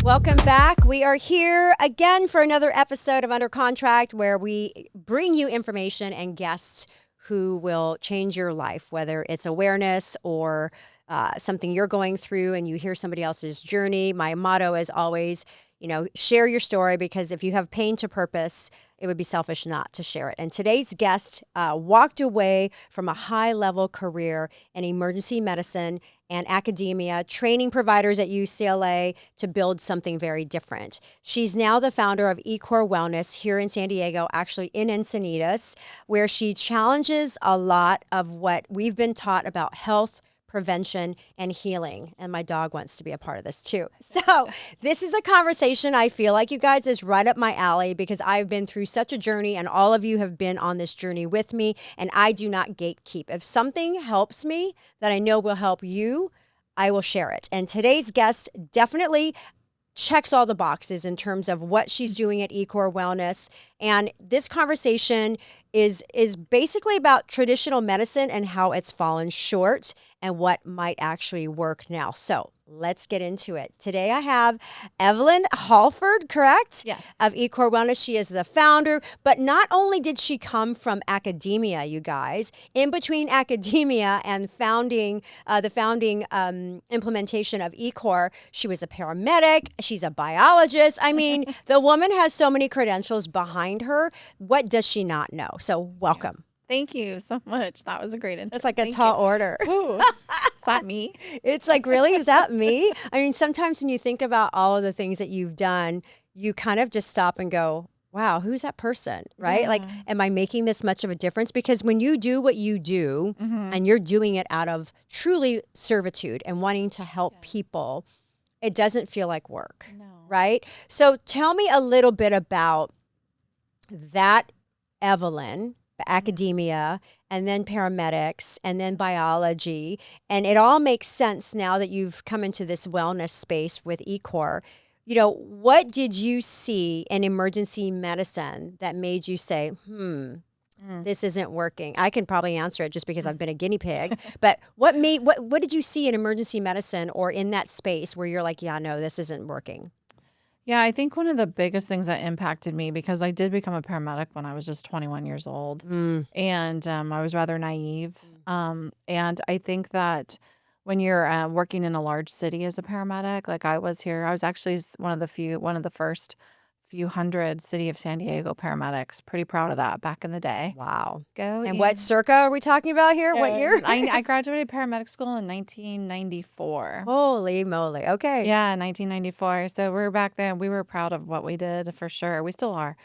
Welcome back. We are here again for another episode of Under Contract, where we bring you information and guests who will change your life, whether it's awareness or something you're going through and you hear somebody else's journey. My motto is always, share your story, because if you have pain to purpose, it would be selfish not to share it. And today's guest walked away from a high-level career in emergency medicine and academia, training providers at UCLA to build something very different. She's now the founder of Ecore Wellness here in San Diego, actually in Encinitas, where she challenges a lot of what we've been taught about health, prevention, and healing. And my dog wants to be a part of this too. So this is a conversation I feel like, you guys, is right up my alley, because I've been through such a journey and all of you have been on this journey with me, and I do not gatekeep. If something helps me that I know will help you, I will share it. And today's guest definitely checks all the boxes in terms of what she's doing at Ecore Wellness. And this conversation is basically about traditional medicine and how it's fallen short and what might actually work now. So let's get into it. Today I have Evelyn Hallford, correct? Yes. Of Ecore Wellness. She is the founder, but not only did she come from academia, you guys, in between academia and the founding implementation of Ecore, she was a paramedic, she's a biologist. I mean, the woman has so many credentials behind her. What does she not know? So welcome. Thank you so much. That was a great intro. It's like a tall order. Ooh, is that me? It's like, really? Is that me? I mean, sometimes when you think about all of the things that you've done, you kind of just stop and go, wow, who's that person, right? Yeah. Like, am I making this much of a difference? Because when you do what you do, and you're doing it out of truly servitude and wanting to help people, it doesn't feel like work, right? So tell me a little bit about that, Evelyn, academia, and then paramedics, and then biology. And it all makes sense now that you've come into this wellness space with Ecore. What did you see in emergency medicine that made you say, this isn't working? I can probably answer it just because I've been a guinea pig. But what did you see in emergency medicine or in that space where you're like, yeah, no, this isn't working? Yeah, I think one of the biggest things that impacted me, because I did become a paramedic when I was just 21 years old, and I was rather naive. And I think that when you're working in a large city as a paramedic, like I was here, I was actually one of the first few hundred city of San Diego paramedics. Pretty proud of that back in the day. Wow. Go. And what circa are we talking about here? What year? I graduated paramedic school in 1994. Holy moly. Okay. Yeah, 1994. So we're back then. We were proud of what we did for sure. We still are.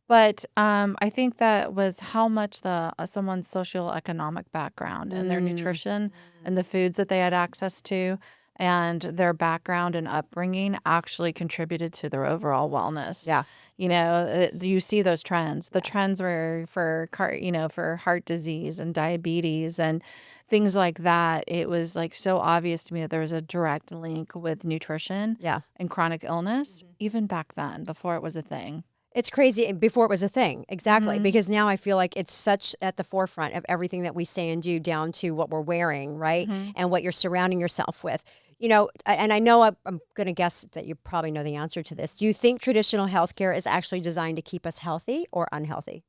But I think that was how much someone's socioeconomic background and their nutrition and the foods that they had access to and their background and upbringing actually contributed to their overall wellness. Yeah. You see those trends. The trends were for heart disease and diabetes and things like that. It was like so obvious to me that there was a direct link with nutrition and chronic illness, even back then, before it was a thing. It's crazy before it was a thing. Exactly. Because now I feel like it's such at the forefront of everything that we say and do, down to what we're wearing, right? And what you're surrounding yourself with. And I know I'm going to guess that you probably know the answer to this. Do you think traditional healthcare is actually designed to keep us healthy or unhealthy?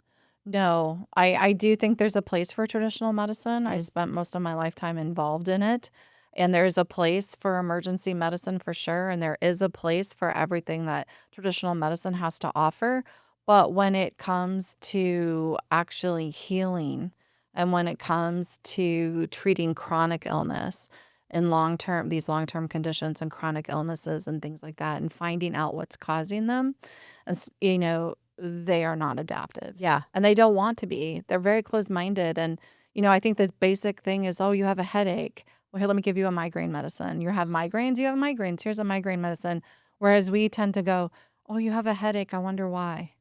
No, I do think there's a place for traditional medicine. I spent most of my lifetime involved in it. And there's a place for emergency medicine for sure. And there is a place for everything that traditional medicine has to offer. But when it comes to actually healing and when it comes to treating chronic illness and these long-term conditions and chronic illnesses and things like that, and finding out what's causing them, they are not adaptive. Yeah. And they don't want to be. They're very closed-minded. And, I think the basic thing is, oh, you have a headache. Well, here, let me give you a migraine medicine. You have migraines? You have migraines. Here's a migraine medicine. Whereas we tend to go, oh, you have a headache. I wonder why.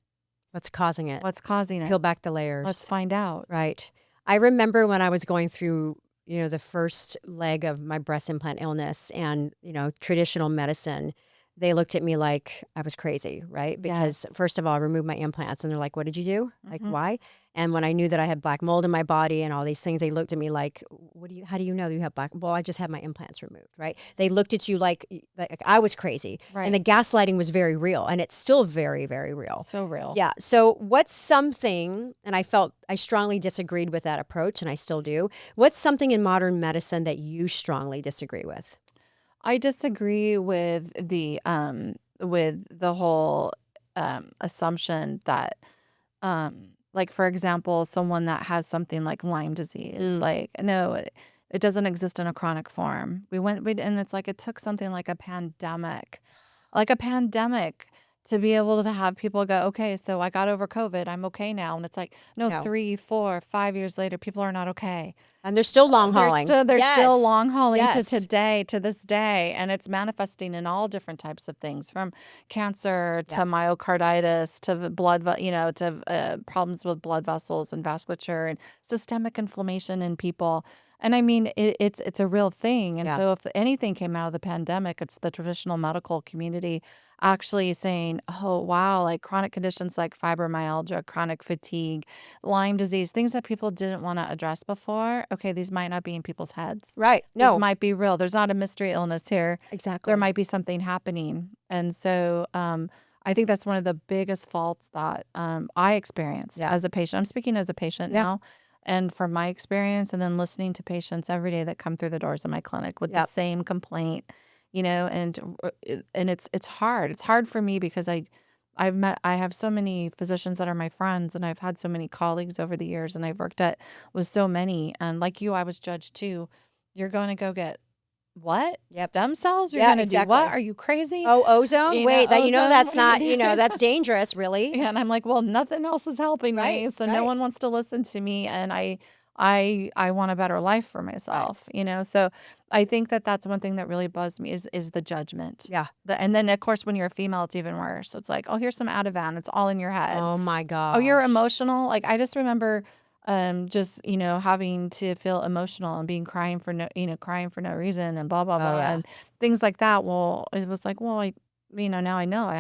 What's causing it? What's causing it? Peel back the layers. Let's find out. Right. I remember when I was going through, the first leg of my breast implant illness and, traditional medicine, they looked at me like I was crazy, right? Because Yes. first of all, I removed my implants and they're like, what did you do? Like, Mhm. why? And when I knew that I had black mold in my body and all these things, they looked at me like, how do you know you have black? Well, I just had my implants removed, right? They looked at you like I was crazy. And Right. the gaslighting was very real and it's still very, very real. So real. Yeah. So what's something, and I strongly disagreed with that approach and I still do. What's something in modern medicine that you strongly disagree with? I disagree with the whole assumption that like for example, someone that has something like Lyme disease, Mm, like no, it doesn't exist in a chronic form. And it's like it took something like a pandemic to be able to have people go, okay, so I got over COVID, I'm okay now. And it's like, no, no. 3, 4, 5 years later, people are not okay. And they're still long They're hauling. still they're still Yes. long hauling to Yes. today, to this day, and it's manifesting in all different types of things, from cancer to Yeah. myocarditis to to problems with blood vessels and vasculature and systemic inflammation in people. And I mean, it's a real thing. And Yeah. so, if anything came out of the pandemic, it's the traditional medical community actually saying, "Oh wow, like chronic conditions like fibromyalgia, chronic fatigue, Lyme disease, things that people didn't want to address before. Okay, these might not be in people's heads. Right. These No. might be real. There's not a mystery illness here. There Exactly. might be something happening." And so I think that's one of the biggest faults that I experienced Yeah. as a patient. I'm speaking as a patient Yeah. now. And from my experience, and then listening to patients every day that come through the doors of my clinic with the Yep. same complaint, and it's hard. It's hard for me because I have so many physicians that are my friends, and I've had so many colleagues over the years, and I've worked at with so many. And like you, I was judged too. You're going to go get what? Yep. Stem cells? You're Yeah, going to do what? exactly. Are you crazy? Oh, ozone? You know, Wait, that ozone? that's What are you not, doing? that's dangerous, really. Yeah, and I'm like, well, nothing else is helping Right. me, so no Right. one wants to listen to me, and I want a better life for Right. myself, you know. So I think that that's one thing that really buzzed me is the judgment. Yeah. And then of course when you're a female, it's even worse. It's like, oh, here's some Ativan, it's all in your head. Oh my Oh, you're gosh. emotional. Like I just remember, just having to feel emotional and being crying for no reason and blah blah Oh blah yeah. and things like that. Well, it was like, well, now I know I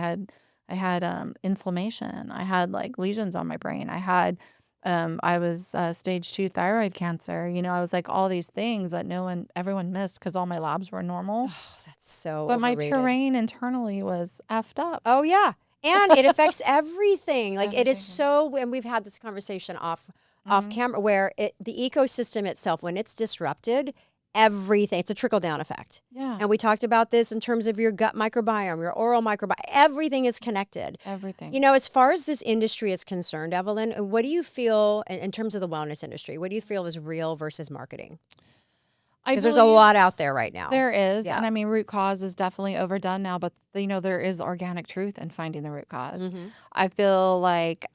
had inflammation. I had like lesions on my brain. I was stage 2 thyroid cancer. I was like all these things that everyone missed because all my labs were normal. Oh, that's so But my overrated. terrain internally was effed up. Oh yeah. And it affects everything. Like it is Everything. so, and we've had this conversation off Hmm. camera where the ecosystem itself, when it's disrupted, everything, it's a trickle down effect. Yeah, And we talked about this in terms of your gut microbiome, your oral microbiome, everything is connected. everything. As far as this industry is concerned, Evelyn, what do you feel in terms of the wellness industry? What do you feel is real versus marketing? I Because there's a believe lot out there right now. there is, Yeah. and I mean, root cause is definitely overdone now, but there is organic truth in finding the root cause. Mm-hmm. I feel like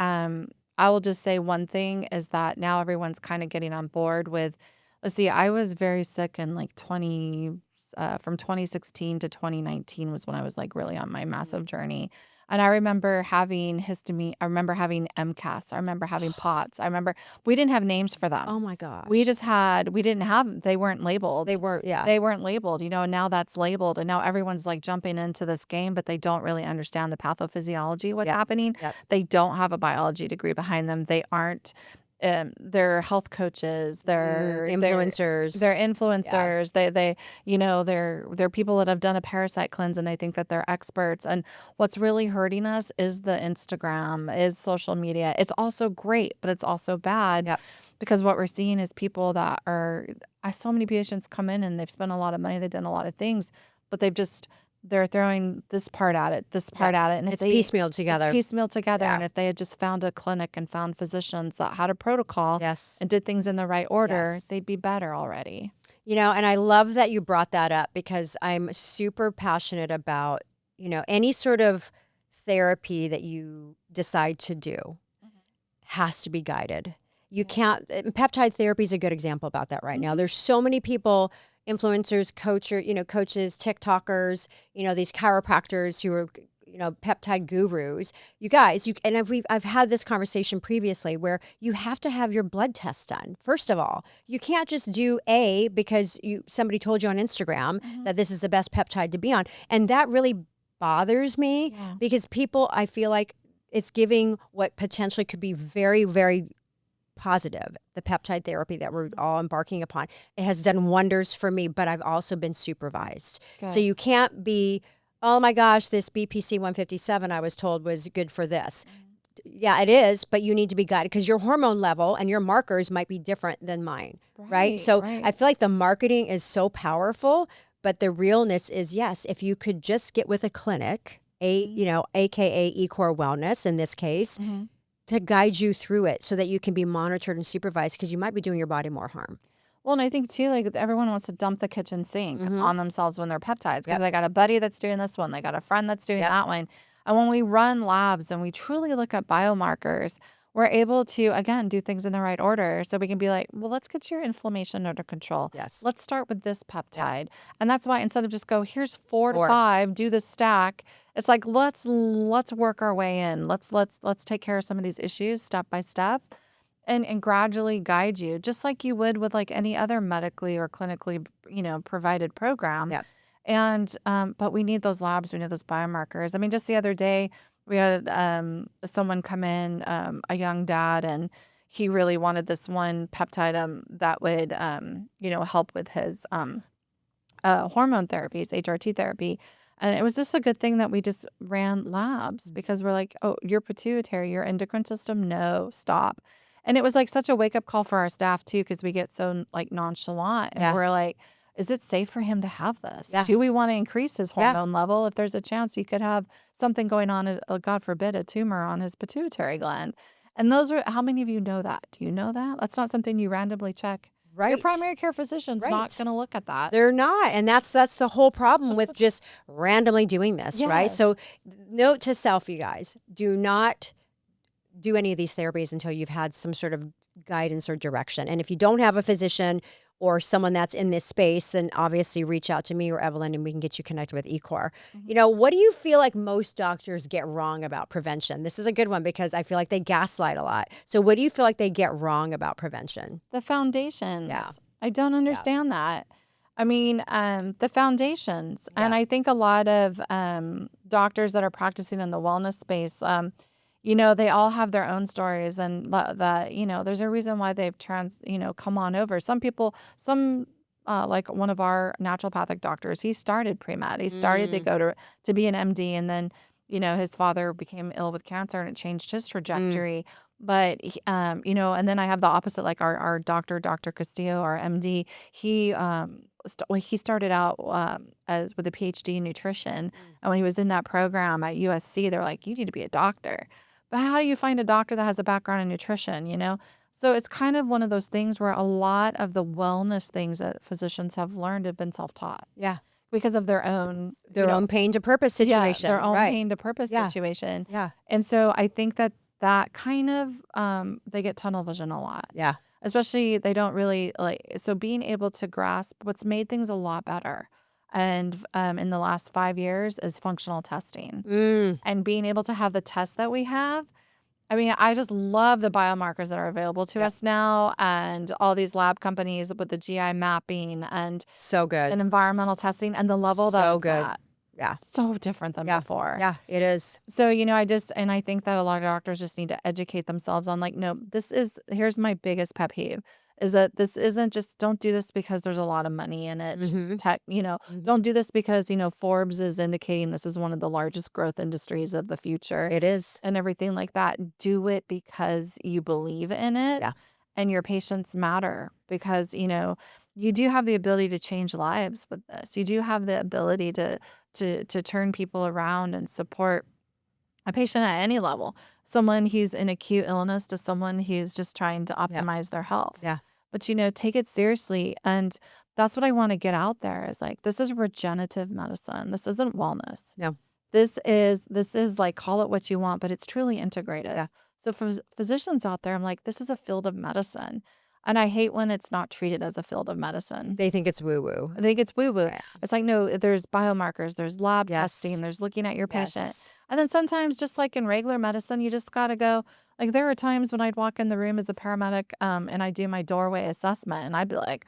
I will just say one thing is that now everyone's kind of getting on board with. Let's see, I was very sick in like from 2016 to 2019 was when I was like really on my massive journey. And I remember having histamine. I remember having MCAS. I remember having POTS. I remember we didn't have names for them. Oh my gosh. We didn't have, they weren't labeled. They weren't, yeah. They weren't labeled, and now that's labeled. And now everyone's like jumping into this game, but they don't really understand the pathophysiology, what's Yep. happening. Yep. They don't have a biology degree behind them. They aren't, they're health coaches. Influencers. They're Yeah. influencers. They're people that have done a parasite cleanse and they think that they're experts. And what's really hurting us is the Instagram, is social media. It's also great, but it's also bad. Yep. Because what we're seeing is people that are, so many patients come in and they've spent a lot of money, they've done a lot of things, but they're throwing this part at it, this part at it. And if It's piecemealed it's together. piecemeal together. Yeah. And if they had just found a clinic and found physicians that had a protocol Yes. and did things in the right order, Yes. they'd be better already. And I love that you brought that up because I'm super passionate about, any sort of therapy that you decide to do has to be guided. You can't, peptide therapy is a good example about that right now. Mhm. There's so many people, influencers, coaches, TikTokers, these chiropractors who are, peptide gurus. You guys, I've had this conversation previously where you have to have your blood tests done. First of all, you can't just do because somebody told you on Instagram Mhm. that this is the best peptide to be on. And that really bothers me Yeah. because people, I feel like it's giving what potentially could be very, very positive, the peptide therapy that we're all embarking upon. It has done wonders for me, but I've also been supervised. So Good. you can't be, oh my gosh, this BPC 157 I was told was good for this. Yeah, it is, but you need to be guided because your hormone level and your markers might be different than mine, right? Right, So I right. feel like the marketing is so powerful, but the realness is, yes, if you could just get with a clinic, Mhm. AKA Ecore Wellness in this case, Mhm. to guide you through it so that you can be monitored and supervised because you might be doing your body more harm. Well, and I think too, like everyone wants to dump the kitchen sink Mm-hmm. on themselves when they're peptides because Yep. they got a buddy that's doing this one, they got a friend that's doing Yep. that one. And when we run labs and we truly look at biomarkers, we're able to, again, do things in the right order. So we can be like, well, let's get your inflammation under control. Yes. Let's start with this Yep. peptide. And that's why instead of just go, here's 4 to Or 5, do the stack, it's like let's work our way in. Let's take care of some of these issues step by step and gradually guide you just like you would with like any other medically or clinically provided program. yep. And but we need those labs, we need those biomarkers. I mean, just the other day we had someone come in, a young dad, and he really wanted this one peptide that would help with his hormone therapies, HRT therapy. And it was just a good thing that we just ran labs because we're like, oh, your pituitary, your endocrine system, no, stop. And it was like such a wake up call for our staff too, because we get so like nonchalant and Yeah. we're like, is it safe for him to have this? Yeah. Do we want to increase his Yeah. hormone level? If there's a chance he could have something going on, God forbid, a tumor on his pituitary gland. And those are, how many of you know that? Do you know that? That's not something you randomly check. Your Right. primary care physician's not Right. going to look at that. They're not. And that's the whole problem with just randomly doing this, right? Yes. So note to self, you guys, do not do any of these therapies until you've had some sort of guidance or direction. And if you don't have a physician or someone that's in this space, then obviously reach out to me or Evelyn and we can get you connected with Ecor. What do you feel like most doctors get wrong about prevention? This is a good one because I feel like they gaslight a lot. So what do you feel like they get wrong about prevention? The foundations. Yeah. I don't understand that. I mean, the foundations. And I think a lot of doctors that are practicing in the wellness space, they all have their own stories, and that, there's a reason why they've come on over. Some people, like one of our naturopathic doctors, he started pre-med. He started to go to be an MD, and then, his father became ill with cancer and it changed his trajectory. But, and then I have the opposite, like our doctor, Dr. Castillo, our MD, he started out as with a PhD in nutrition. And when he was in that program at USC, they're like, you need to be a doctor. But how do you find a doctor that has a background in nutrition? So it's kind of one of those things where a lot of the wellness things that physicians have learned have been self-taught Yeah. because of their own, Own pain to purpose situation. their own right. pain to purpose Yeah. situation. Yeah. And so I think that kind of, they get tunnel vision a lot. Yeah. Especially they don't really so being able to grasp what's made things a lot better. And in the last 5 years is functional testing. And being able to have the tests that we have. I mean, I just love the biomarkers that are available to us now, and all these lab companies with the GI mapping and So good. environmental testing and the level that So it's good. at. Yeah. So different than before. Yeah, it is. So, I think that a lot of doctors just need to educate themselves on like, no, here's my biggest pet peeve is that this isn't just, don't do this because there's a lot of money in it. Don't do this because, Forbes is indicating this is one of the largest growth industries of the future. It is. And everything like that. Do it because you believe in it. Yeah. And your patients matter because, you do have the ability to change lives with this. You do have the ability to turn people around and support a patient at any level. Someone who's in acute illness to someone who's just trying to optimize their health. Yeah. But, take it seriously. And that's what I want to get out there is like, this is regenerative medicine. This isn't wellness. No. This is like, call it what you want, but it's truly integrated. Yeah. So for physicians out there, I'm like, this is a field of medicine. And I hate when it's not treated as a field of medicine. They think it's woo-woo. I think it's woo-woo. Yeah. It's like, no, there's biomarkers, there's lab testing, there's looking at your patient. Yes. And then sometimes, just like in regular medicine, you just got to go. Like there are times when I'd walk in the room as a paramedic and I do my doorway assessment and I'd be like,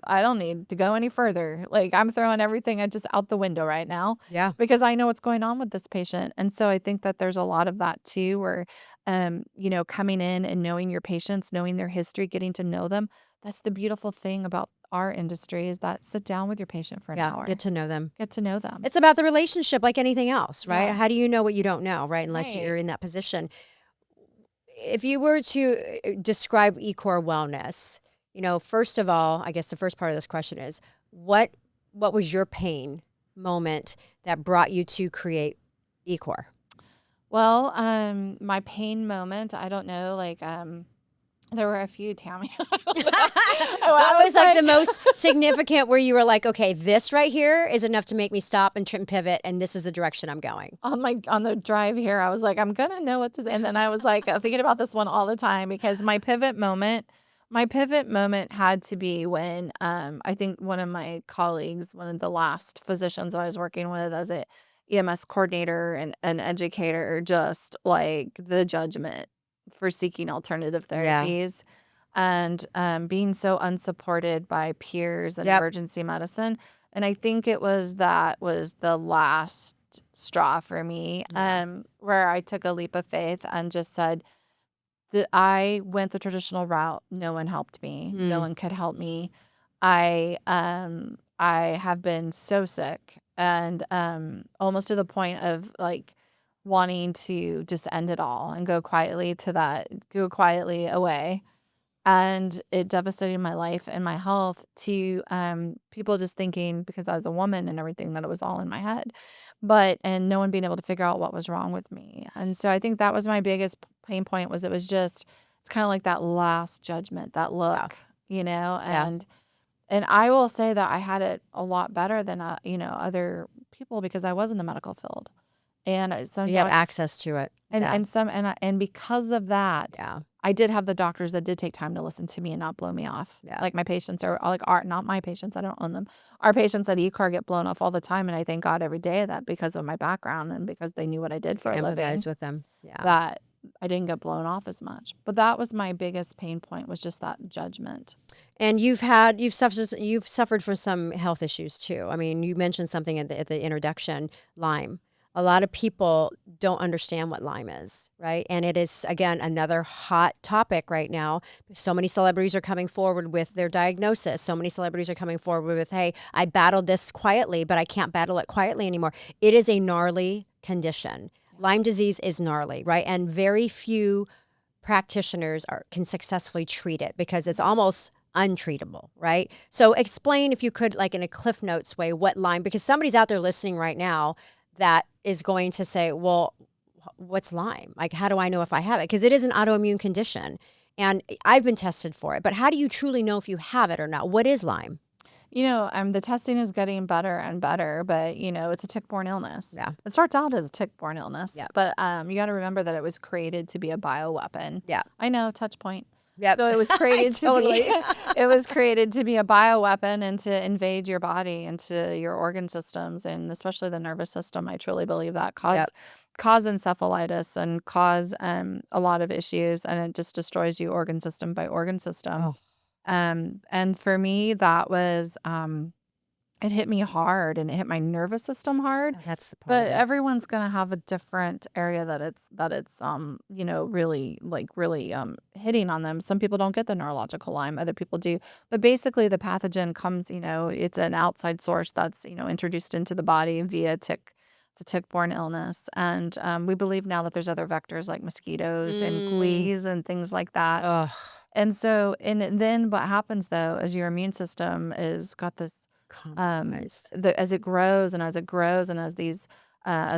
I don't need to go any further. Like, I'm throwing everything just out the window right now Yeah. because I know what's going on with this patient. And so I think that there's a lot of that too, where, coming in and knowing your patients, knowing their history, getting to know them. That's the beautiful thing about our industry is that sit down with your patient for an Yeah. hour, Get to know them. get to know them. It's about the relationship like anything else, right? Yeah. How do you know what you don't know, right? Unless Right. you're in that position. If you were to describe Ecore Wellness, first of all, I guess the first part of this question is what was your pain moment that brought you to create Ecore? Well, my pain moment, I don't know, like, there were a few, Tammy. I What was was like the like, most significant where you were like, okay, this right here is enough to make me stop and pivot, and this is the direction I'm going? on the drive here, I was like, I'm gonna know what to say. And then I was like thinking about this one all the time because my pivot moment had to be when I think one of my colleagues, one of the last physicians that I was working with as a EMS coordinator and an educator, just like the judgment for seeking alternative Yeah. therapies and being so unsupported by peers in Yep. emergency medicine. And I think it was that was the last straw for me, Yeah. where I took a leap of faith and just said that I went the traditional route. No one helped me. No Mm. one could help me. I have been so sick and almost to the point of like wanting to just end it all and go quietly away. And it devastated my life and my health to people just thinking because I was a woman and everything that it was all in my head, and no one being able to figure out what was wrong with me. And so I think that was my biggest pain point was it's kind of like that last judgment, that Yeah. look, Yeah. and I will say that I had it a lot better than other people because I was in the medical field, and So some you had doc access to it. Yeah. and because of that, Yeah. I did have the doctors that did take time to listen to me and not blow me off. Yeah. Like my patients are like not my patients. I don't own them. Our patients at Ecore get blown off all the time, and I thank God every day of that because of my background and because they knew what I did for a living. Empathize with them. Yeah. That I didn't get blown off as much. But that was my biggest pain point was just that judgment. And you've suffered from some health issues too. I mean, you mentioned something at the introduction, Lyme. A lot of people don't understand what Lyme is, right? And it is, again, another hot topic right now. So many celebrities are coming forward with their diagnosis. So many celebrities are coming forward with, hey, I battled this quietly, but I can't battle it quietly anymore. It is a gnarly condition. Lyme disease is gnarly, right? And very few practitioners can successfully treat it because it's almost untreatable, right? So explain, if you could, like in a Cliff Notes way, what Lyme, because somebody's out there listening right now that is going to say, well, what's Lyme? Like, how do I know if I have it? Because it is an autoimmune condition and I've been tested for it, but how do you truly know if you have it or not? What is Lyme? The testing is getting better and better, but it's a tick-borne illness. Yeah. It starts out as a tick-borne illness, Yeah. but you got to remember that it was created to be a bioweapon. Yeah. I know, touch point. Yep. So it was created Totally. it was created to be a bioweapon and to invade your body, into your organ systems, and especially the nervous system. I truly believe that cause encephalitis and cause a lot of issues, and it just destroys you organ system by organ system. Oh. And for me, that was it hit me hard and it hit my nervous system hard. That's the part But of it. everyone's gonna have a different area that it's really hitting on them. Some people don't get the neurological Lyme, other people do. But basically the pathogen comes, it's an outside source that's, introduced into the body via tick. It's a tick-borne illness. And we believe now that there's other vectors like mosquitoes and fleas and things like that. Ugh. And then what happens though is your immune system is got this Compromised. as it grows and as it grows and as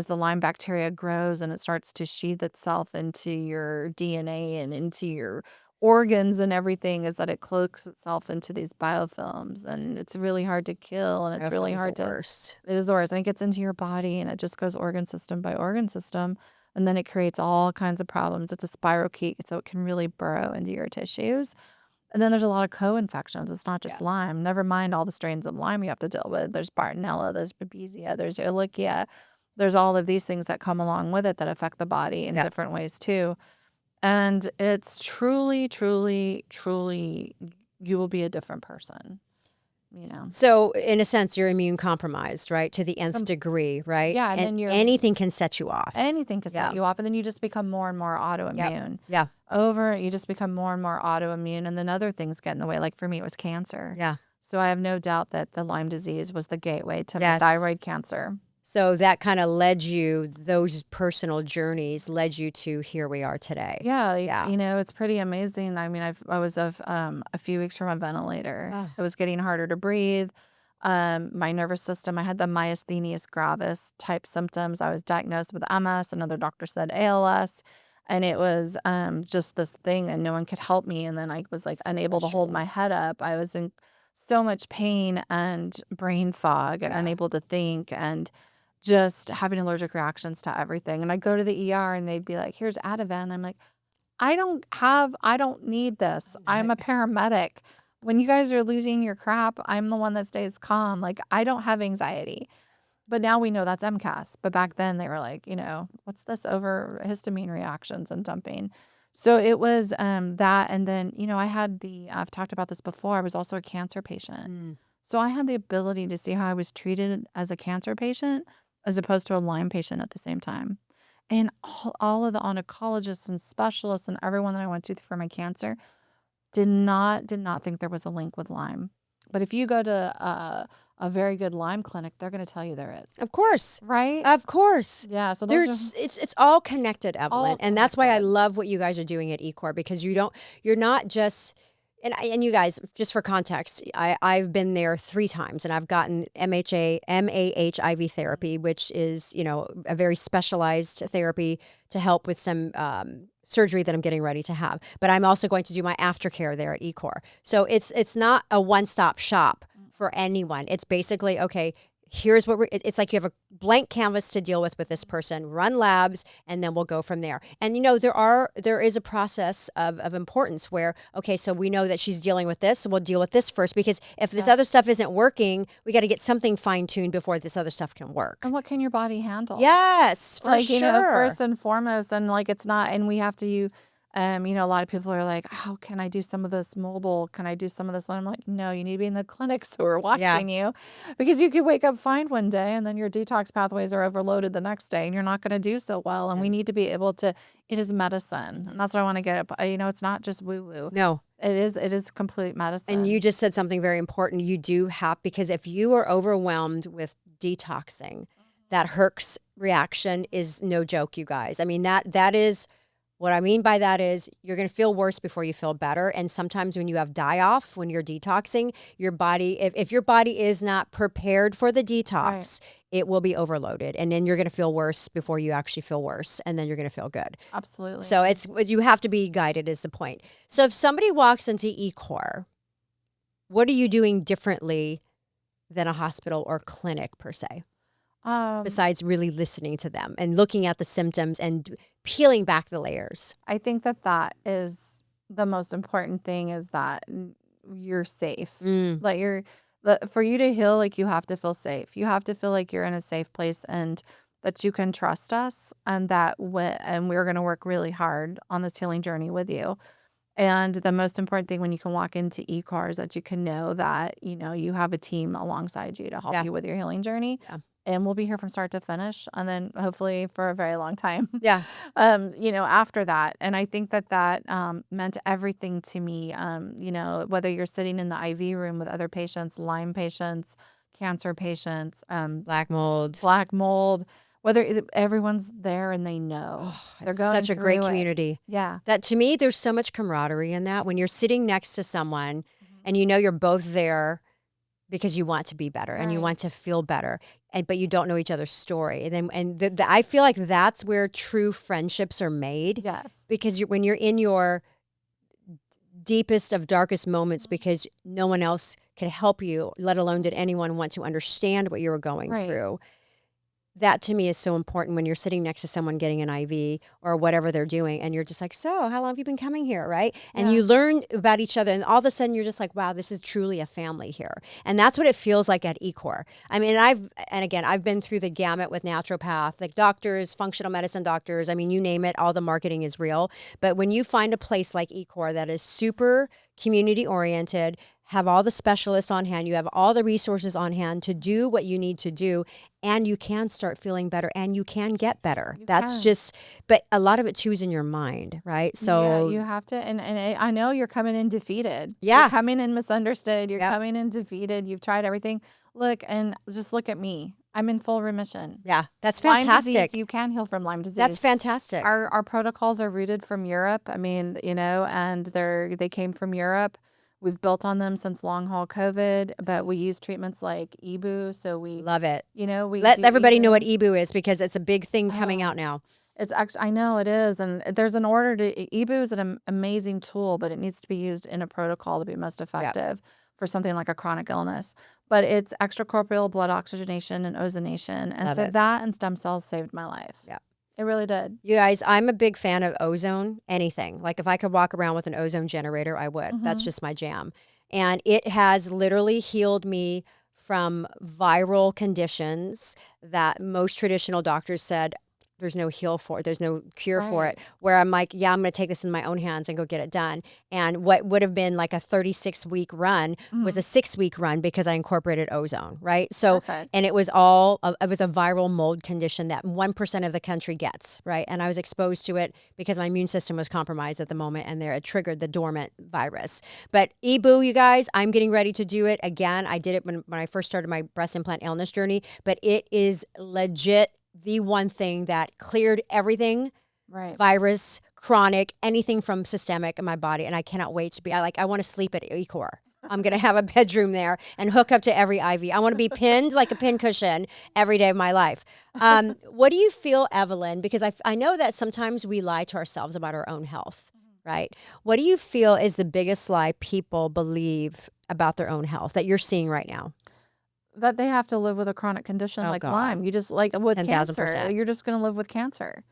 the Lyme bacteria grows and it starts to sheath itself into your DNA and into your organs and everything, is that it cloaks itself into these biofilms, and it's really hard to kill, and it's really Biofilm's hard the to worst. it is the worst, and it gets into your body and it just goes organ system by organ system, and then it creates all kinds of problems. It's a spirochete, so it can really burrow into your tissues. And then there's a lot of co-infections. It's not just Yeah. Lyme. Never mind all the strains of Lyme you have to deal with. There's Bartonella, there's Babesia, there's Ehrlichia. There's all of these things that come along with it that affect the body in Yeah. different ways too. And it's truly, truly, truly, you will be a different person. you know. So in a sense, you're immune compromised, right? To the nth Com- degree, right? yeah, and And then anything can set you off. anything can set Yeah. you off, and then you just become more and more Yep. autoimmune. Yeah. You just become more and more autoimmune, and then other things get in the way. Like for me, it was cancer. Yeah. So I have no doubt that the Lyme disease was the gateway to my Yes. thyroid cancer. So that kind of led you, those personal journeys led you to here we are today. Yeah, Yeah. you know, it's pretty amazing. I mean, I was a few weeks from a ventilator. Ah. It was getting harder to breathe. My nervous system, I had the myasthenia gravis type symptoms. I was diagnosed with MS. Another doctor said ALS. And it was just this thing, and no one could help me. And then I was like So unable to hold my frustrating. head up. I was in so much pain and brain fog and Yeah. unable to think and just having allergic reactions to everything. And I'd go to the ER and they'd be like, here's Ativan. I'm like, I don't need this. I'm a paramedic. When you guys are losing your crap, I'm the one that stays calm. Like, I don't have anxiety. But now we know that's MCAS. But back then they were like, you know, what's this over histamine reactions and dumping? So it was that. And then, you know, I've talked about this before. I was also a cancer patient. Mm. So I had the ability to see how I was treated as a cancer patient as opposed to a Lyme patient at the same time. And all of the oncologists and specialists and everyone that I went to for my cancer did not think there was a link with Lyme. But if you go to a very good Lyme clinic, they're going to tell you there is. Of course. Right? Of course. Yeah. So those are It's all connected, Evelyn. all And that's why I connected. love what you guys are doing at Ecore, because you're not just, and you guys, just for context, I've been there 3 times and I've gotten MAH IV therapy, which is, you know, a very specialized therapy to help with some surgery that I'm getting ready to have. But I'm also going to do my aftercare there at Ecore. So it's not a one-stop shop for anyone. It's basically, okay, here's what it's like you have a blank canvas to deal with this person, run labs, and then we'll go from there. And, you know, there is a process of importance where, okay, so we know that she's dealing with this, so we'll deal with this first, because if this other stuff isn't working, we got to get something fine-tuned before this other stuff can work. And what can your body handle? Yes, for like, sure. you know, first and foremost, and like it's not, and we have to, you know, a lot of people are like, how can I do some of this mobile? Can I do some of this? And I'm like, no, you need to be in the clinics who are watching you, because you could wake up fine one day and then your detox pathways are overloaded the next day and you're not going to do so well. And we need to be able to, it is medicine. And that's what I want to get at. You know, it's not just woo woo. No. It is complete medicine. And you just said something very important. You do have, because if you are overwhelmed with detoxing, that Herx reaction is no joke, you guys. I mean, that is, what I mean by that is you're going to feel worse before you feel better. And sometimes when you have die-off, when you're detoxing, your body, if your body is not prepared for the detox, it will be overloaded. And then you're going to feel worse before you actually feel worse. And then you're going to feel good. Absolutely. So you have to be guided is the point. So if somebody walks into Ecore, what are you doing differently than a hospital or clinic per se? Besides really listening to them and looking at the symptoms and peeling back the layers. I think that is the most important thing, is that you're safe. Like for you to heal, like you have to feel safe. You have to feel like you're in a safe place and that you can trust us, and that and we're going to work really hard on this healing journey with you. And the most important thing when you can walk into Ecore is that you can know that, you know, you have a team alongside you to help you with your healing journey. Yeah. And we'll be here from start to finish, and then hopefully for a very long time. Yeah. You know, after that. And I think that meant everything to me. You know, whether you're sitting in the IV room with other patients, Lyme patients, cancer patients, Black mold, whether everyone's there and they know. They're going such a great through it. community. Yeah. That to me, there's so much camaraderie in that when you're sitting next to someone and you know you're both there because you want to be better and you want to feel better, but you don't know each other's story. And I feel like that's where true friendships are made. Yes. Because when you're in your deepest of darkest moments, because no one else could help you, let alone did anyone want to understand what you were going through. That to me is so important when you're sitting next to someone getting an IV or whatever they're doing, and you're just like, so how long have you been coming here, right? And you learn about each other, and all of a sudden you're just like, wow, this is truly a family here. And that's what it feels like at Ecore. I mean, I've been through the gamut with naturopath, like doctors, functional medicine doctors, I mean, you name it, all the marketing is real. But when you find a place like Ecore that is super community oriented, have all the specialists on hand, you have all the resources on hand to do what you need to do, and you can start feeling better and you can get better. You That's can. just, but a lot of it too is in your mind, right? Yeah, So, you have to, and I know you're coming in defeated. You're yeah, coming in misunderstood. You're yep, coming in defeated. You've tried everything. Look, and just look at me. I'm in full remission. yeah, that's Lyme disease, fantastic. you can heal from Lyme That's disease. fantastic. Our protocols are rooted from Europe. I mean, and they came from Europe. We've built on them since long haul COVID, but we use treatments like EBOO. So Love it. we Let do everybody know what EBOO. EBOO is because it's a big thing coming out Oh, now. it's actually, I know it is. And there's an order to, EBOO is an amazing tool, but it needs to be used in a protocol to be most Yep, effective for something like a chronic illness. But it's extracorporeal blood oxygenation and ozonation. And love so it. that and stem cells saved my life. Yep. It really did. You guys, I'm a big fan of ozone, anything. Like if I could walk around with an ozone generator, I would. That's Hmm. just my jam. And it has literally healed me from viral conditions that most traditional doctors said there's no heal for it. There's no cure for it. Right. Where I'm like, yeah, I'm going to take this in my own hands and go get it done. And what would have been like a 36-week run was a Mhm. 6-week run because I incorporated ozone, right? So, Perfect. and it was it was a viral mold condition that 1% of the country gets, right? And I was exposed to it because my immune system was compromised at the moment and there it triggered the dormant virus. But EBOO, you guys, I'm getting ready to do it again. I did it when I first started my breast implant illness journey, but it is legit the one thing that cleared everything, Right. virus, chronic, anything from systemic in my body. And I cannot wait to be, I want to sleep at Ecore. I'm going to have a bedroom there and hook up to every IV. I want to be pinned like a pincushion every day of my life. What do you feel, Evelyn? Because I know that sometimes we lie to ourselves about our own health, right? What do you feel is the biggest lie people believe about their own health that you're seeing right now? That they have to live with a chronic condition Oh, like God. Lyme. You just like with cancer, 10,000%. you're just going to live with cancer.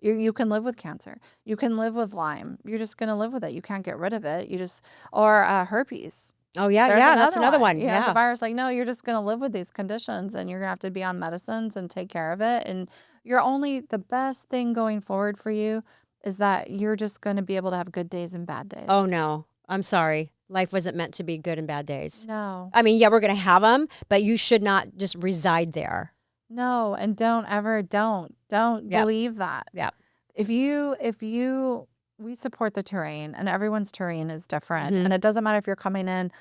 You can live with cancer. You can live with Lyme. You're just going to live with it. You can't get rid of it. You just or herpes. Oh, yeah. There's Yeah. That's another another one. one. Yeah, it's a Yeah. virus. Like, no, you're just going to live with these conditions and you're going to have to be on medicines and take care of it. And you're only the best thing going forward for you is that you're just going to be able to have good days and bad Oh, days. no. I'm sorry. Life wasn't meant to be good and bad days. No. I mean, yeah, we're going to have them, but you should not just reside there. No, and don't Yep. believe that. Yep. If you we support the terrain and everyone's terrain is different. And it doesn't matter if you're coming in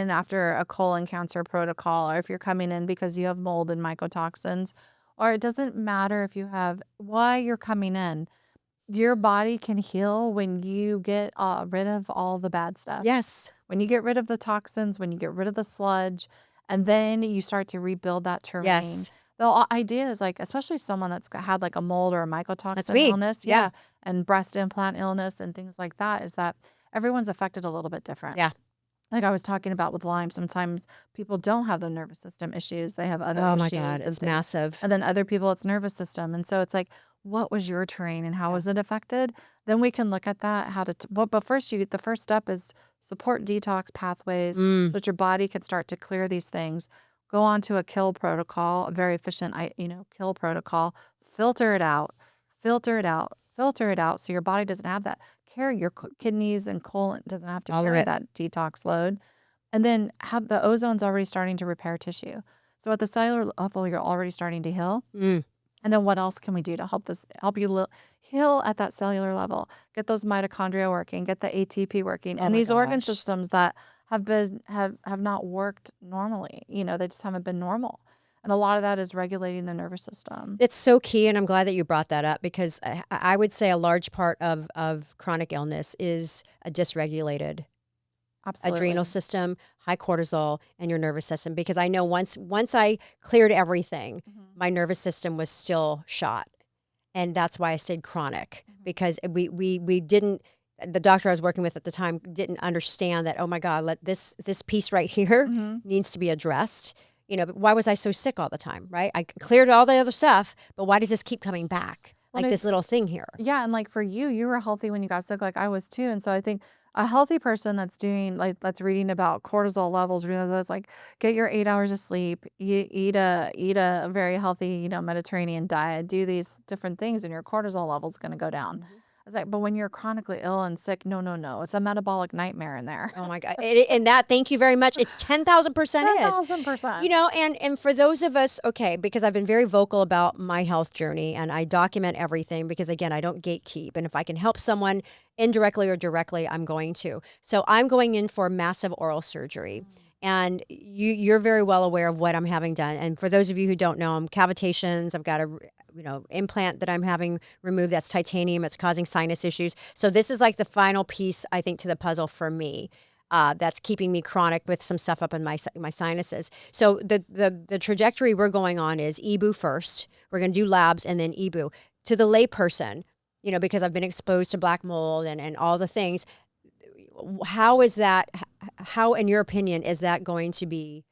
after a colon cancer protocol or if you're coming in because you have mold and mycotoxins, or it doesn't matter if you have why you're coming in. Your body can heal when you get rid of all the bad stuff. Yes. When you get rid of the toxins, when you get rid of the sludge, and then you start to rebuild that terrain. Yes. The idea is like, especially someone that's had like a mold or a That's mycotoxin me. illness, Yeah. yeah, and breast implant illness and things like that, is that everyone's affected a little bit different. Yeah. Like I was talking about with Lyme, sometimes people don't have the nervous system issues; they have other Oh, my issues God. and It's things. massive. And then other people, it's nervous system, and so it's like, what was your terrain and how Yeah. was it affected? Then we can look at that. But first, the first step is support detox pathways so Mm. that your body can start to clear these things. Go on to a kill protocol, a very efficient, kill protocol. Filter it out, filter it out, filter it out, so your body doesn't have that. Carry your kidneys and colon doesn't have to All of carry it. that detox load. And then have the ozone's already starting to repair tissue. So at the cellular level, you're already starting to heal. Mm. And then what else can we do to help you heal at that cellular level? Get those mitochondria working, get the ATP working, Oh, and my these organ gosh. systems that have not worked normally. They just haven't been normal. And a lot of that is regulating the nervous system. It's so key, and I'm glad that you brought that up because I would say a large part of chronic illness is a dysregulated adrenal Absolutely. system, high cortisol, and your nervous system. Because I know once I cleared everything, Mhm. my nervous system was still shot, and that's why I stayed chronic because we didn't. The doctor I was working with at the time didn't understand that. Oh my God, let this piece right here Mhm. needs to be addressed. But why was I so sick all the time? Right? I cleared all the other stuff, but why does this keep coming back? Well, Like this little thing here. yeah, and like for you, you were healthy when you got sick, like I was too. And so I think a healthy person that's reading about cortisol levels, that's like get your 8 hours of sleep, eat a very healthy, Mediterranean diet, do these different things, and your cortisol level is going to go down. I was like, but when you're chronically ill and sick, no, no, no. It's a metabolic nightmare in there. Oh my God. And that, thank you very much. It's 10,000% is. 10,000%. And for those of us, okay, because I've been very vocal about my health journey and I document everything because again, I don't gatekeep. And if I can help someone indirectly or directly, I'm going to. So I'm going in for massive oral surgery. And you're very well aware of what I'm having done. And for those of you who don't know, I'm cavitations. I've got a implant that I'm having removed. That's titanium. It's causing sinus issues. So this is like the final piece, I think, to the puzzle for me. That's keeping me chronic with some stuff up in my sinuses. So the trajectory we're going on is EBOO first. We're going to do labs and then EBOO. To the layperson, because I've been exposed to black mold and all the things. How is that? How, in your opinion, is that going to be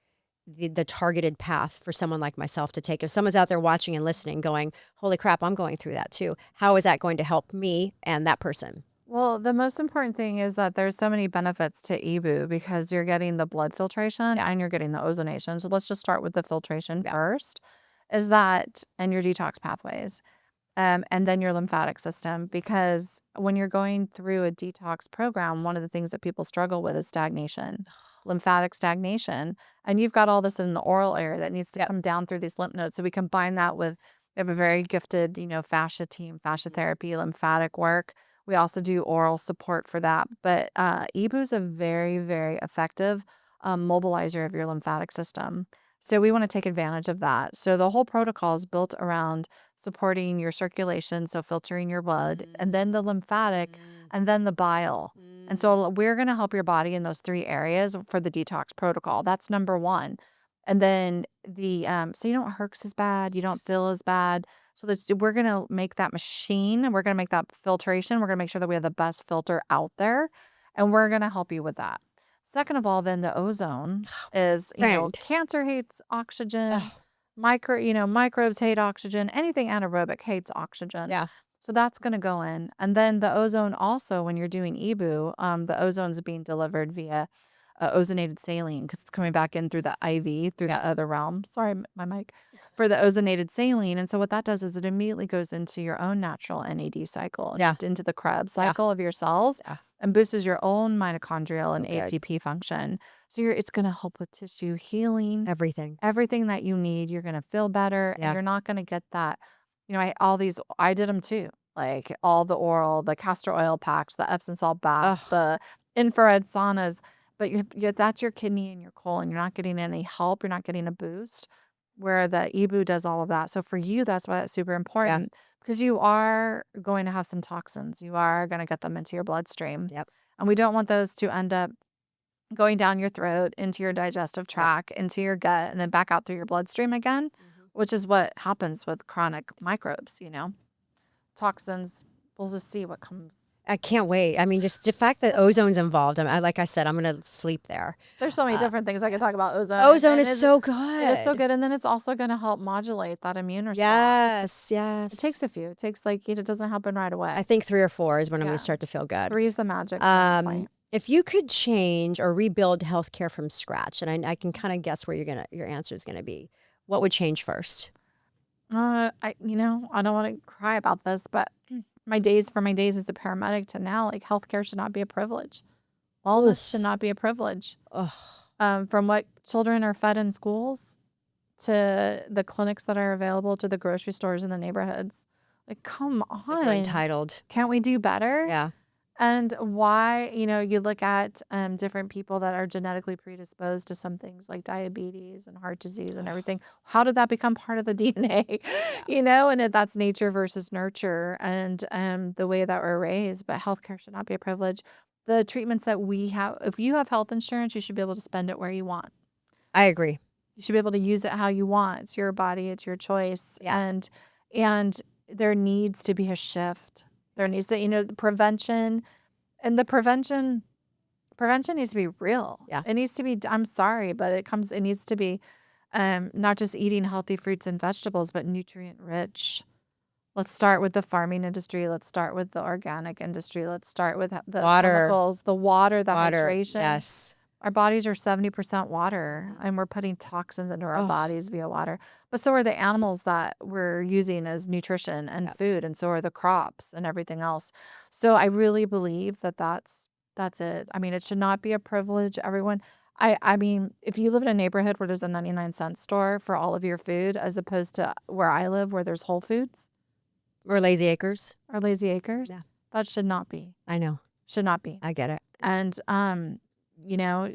the targeted path for someone like myself to take? If someone's out there watching and listening, going, "Holy crap, I'm going through that too." How is that going to help me and that person? Well, the most important thing is that there's so many benefits to EBOO because you're getting the blood filtration and you're getting the ozonation. So let's just start with the filtration first, is that, and your detox pathways. And then your lymphatic system, because when you're going through a detox program, one of the things that people struggle with is stagnation, lymphatic stagnation. And you've got all this in the oral area that needs to come down through these lymph nodes. So we combine that with, we have a very gifted, fascia team, fascia therapy, lymphatic work. We also do oral support for that. But EBOO is a very, very effective mobilizer of your lymphatic system. So we want to take advantage of that. So the whole protocol is built around supporting your circulation, so filtering your blood, and then the lymphatic, and then the bile. And so we're going to help your body in those 3 areas for the detox protocol. That's number 1. And then so you don't herx as bad, you don't feel as bad. So we're going to make that machine, and we're going to make that filtration. We're going to make sure that we have the best filter out there, and we're going to help you with that. Second of all, then the ozone is, cancer hates oxygen, microbes hate oxygen, anything anaerobic hates oxygen. Yeah. So that's going to go in. And then the ozone also, when you're doing EBOO, the ozone is being delivered via ozonated saline because it's coming back in through the IV, through the other realm. Sorry, my mic. For the ozonated saline. And so what that does is it immediately goes into your own natural NAD cycle, into the Krebs cycle of your cells, and boosts your own mitochondrial and ATP function. So it's going to help with tissue healing. Everything that you need. You're going to feel better, and you're not going to get that. I did them too. Like all the oral, the castor oil packs, the Epsom salt baths, the infrared saunas. But that's your kidney and your colon. You're not getting any help. You're not getting a boost, where the EBOO does all of that. So for you, that's why it's super important, because you are going to have some toxins. You are going to get them into your bloodstream. And we don't want those to end up going down your throat, into your digestive tract, into your gut, and then back out through your bloodstream again, which is what happens with chronic microbes, Toxins, we'll just see what comes. I can't wait. I mean, just the fact that ozone's involved. Like I said, I'm going to sleep there. There's so many different things I could talk about ozone. Ozone is so good. It is so good. And then it's also going to help modulate that immune response. Yes. It takes a few. It takes it doesn't happen right away. I think 3 or 4 is when I'm going to start to feel good. 3 is the magic point. If you could change or rebuild healthcare from scratch, and I can kind of guess where your answer is going to be, what would change first? I don't want to cry about this, but my days as a paramedic to now, like, healthcare should not be a privilege. Wellness should not be a privilege. From what children are fed in schools to the clinics that are available to the grocery stores in the neighborhoods. Like, come on. Like, we're entitled. Can't we do better? Yeah. And why, you look at different people that are genetically predisposed to some things like diabetes and heart disease and everything. How did that become part of the DNA? And that's nature versus nurture and the way that we're raised. But healthcare should not be a privilege. The treatments that we have, if you have health insurance, you should be able to spend it where you want. I agree. You should be able to use it how you want. It's your body. It's your choice. Yeah. And there needs to be a shift. There needs to, prevention needs to be real. Yeah. It needs to be, I'm sorry, but it needs to be not just eating healthy fruits and vegetables, but nutrient rich. Let's start with the farming industry. Let's start with the organic industry. Let's start with the chemicals, the water, hydration. Yes. Our bodies are 70% water, and we're putting toxins into our Oh, bodies via water. But so are the animals that we're using as nutrition and yep. food, and so are the crops and everything else. So I really believe that that's it. I mean, it should not be a privilege, everyone. I mean, if you live in a neighborhood where there's a 99-cent store for all of your food, as opposed to where I live, where there's Whole Foods Or lazy acres. or Lazy Acres, Yeah, that should not be. I know. Should not be. I get it. And,